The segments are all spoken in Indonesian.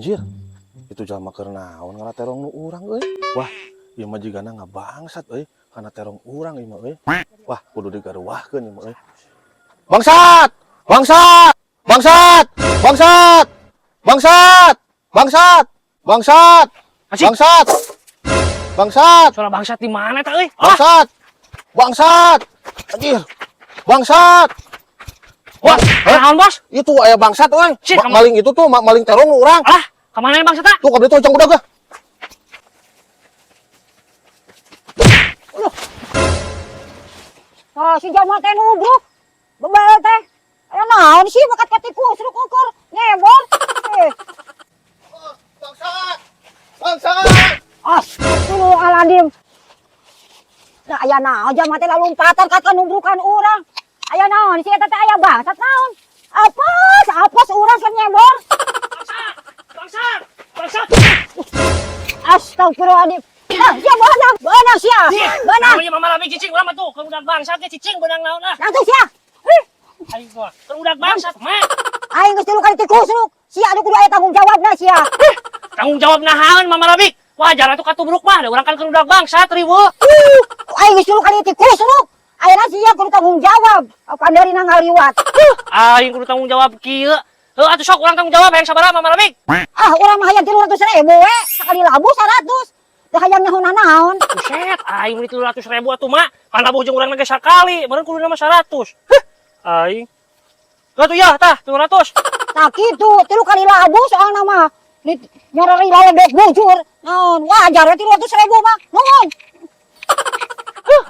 Anjir, itu jalma keur naon ngana terong nu urang euy. Wah, ieu mah jigana ngabangsat euy, kana terong urang ieu mah euy. Wah, kudu digaruwahkeun ieu mah euy. Bangsat! Bangsat! Bangsat! Bangsat! Bangsat! Bangsat! Bangsat! Bangsat! Bangsat! Suara bangsat di mana teh euy? Bangsat! Bangsat! Anjir. Bangsat! Wah, naon bos? Itu aya bangsat euy. Maling itu tuh maling terong nu urang. Ah, ka mana bangsat tah? Tuh kabeh tuh cang udah gah. Ah, si jalma teh nubruk. Bebel teh. Aya naon sih bakat katikus ruk ukur ngebor. Bangsat! Bangsat! Astagfirullahaladzim. Nah, aya naon jalma teh lalumpatan kata nubrukan urang. Aya naon sih eta teh aya bangsat naon? Apes urang keur nyebor. Bangsat! Bangsat! Bangsat! Astagfirullahaladzim. Ah, sia beunang sia. Beunang. Namanya mama lami cicing urang mah tuh, keur udak bangsat ge cicing beunang naon ah. Nah tuh sia. Aing gua, keur udak bangsat mah. Aing geus 3 kali tikusruk. Sia anu kudu aya tanggung jawabna sia. Tanggung jawab nahaun mama lami. Wajar atuh katubruk mah, da urang kan keur udak bangsat riweuh. Aing geus 3 kali tikusruk. Ayeuna sia kudu tanggung jawab. Panderina ngaliwat. Aing kudu tanggung jawab kieu. Heuh atuh sok urang tanggung jawab hayang sabaraha mama lami. Ah, urang mah hayang 300.000 we. Sakali labu 100. Teu hayang nyaho naon. Buset, aing beli 300.000 atuh mak. Kan labuh jeung urang ge sakali, meureun kudu nama 100. Heh, aing. Atuh ya tah 200. Nah kitu, 3 kali labu soalna mah. Nyarari lalebek bujur. Naon, wajar we 300.000 mah. Nuhun.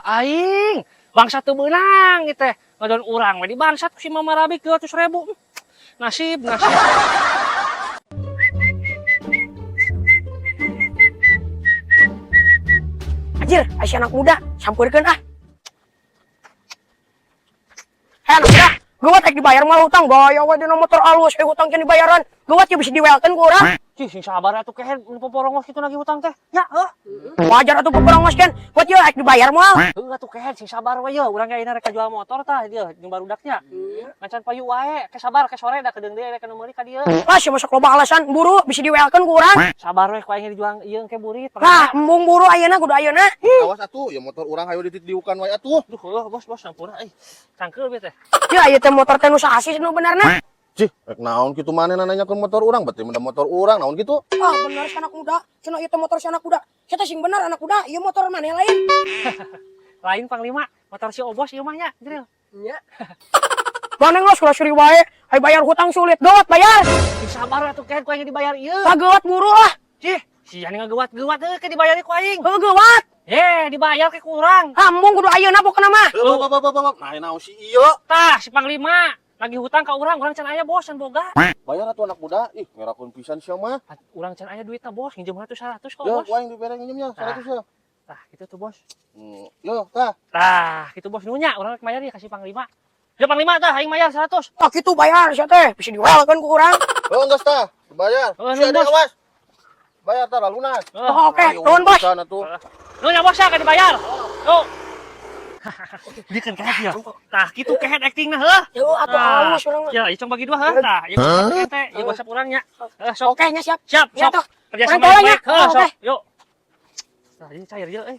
Aing, bangsat teu beunang ieu teh. Ngadon urang we di bangsat ku si mama Rabi 200.000. Nasib. Anjir, si anak muda, sampeurkeun ah. Hei anak muda, geuwat rek dibayar mah hutang, gaya we dina motor alus, hutang can dibayaran. Geuwat ge bisa diwelkeun ku urang. Cih, sing sabar atuh kehe nu poporongos kitu lagi hutang teh. Ya, Wajar atuh poporongos kan, buat ieu rek dibayar moal. heuh atuh kehe sing sabar we yeuh, urang ge ayeuna rek jual motor tah dieu jeung barudaknya. Macan payu wae, ke sabar ke sore da kedeung deui rek nu meuli ka dieu. Lah si masuk loba alasan buru bisa diwelkeun ku urang. Sabar we ku aing dijual ieu engke burit. Lah, embung buru ayeuna kudu ayeuna. Awas atuh, ya motor urang hayu dititiukan wae atuh. Duh, bos sampura cangkeul we teh. Ya ieu teh motor teh nu saasis nu benerna. Cih, rek naon kitu manehna nanyakeun motor urang, berarti menda motor urang naon kitu? Ah, bener si anak muda. Cenah ieu teh motor si anak muda. Sia teh sing bener anak muda, ieu motor maneh lain. Lain Panglima, motor si Obos ieu mah nya, Dril. Nya. Maneh geus kula suri wae, ai bayar hutang sulit, geuwat bayar. Sing sabar atuh kehe ku aing dibayar ieu. Lah geuwat buru lah. Cih, sia ngageuwat-geuwat teh ke dibayar ku aing. Heuh geuwat. Dibayar ke kurang. Embung kudu ayeuna pokona mah. Nah, naon si ieu? Tah, si Panglima lagi hutang ka urang can aya bos can boga. Bayar atuh anak muda. Ih, ngerakeun pisan sia mah. Urang can aya duitna bos, nginjem 100 kok Ya, bos. ku aing dibere nginjemnya 100 ya. Tah, kitu tuh bos. Yo, tah. Tah, kitu bos nunya urang rek mayar ieu ka si Panglima. Ya Panglima tah aing mayar 100. Ah kitu bayar sia teh, bisa diwelkeun ku urang. Oh, geus tah. Dibayar. Nuhun, Si ada bos. awas. Bayar tah lunas. Oh, oke, nuhun bos. Sana tuh. Nunya bos ka dibayar. Tuh. Dikeun kehe ya. Tah, kitu kehe actingna heuh. Yo atuh halus urang mah. Ya, ieu bagi dua heuh. Tah, ieu teh, ieu WhatsApp urang nya. Sok. Oke nya siap. Siap, Ya, sok. tuh. Kerja Urang sama tolong baik. ya. Sok. Oke. Yuk. Nah, ini cair ya, ayo.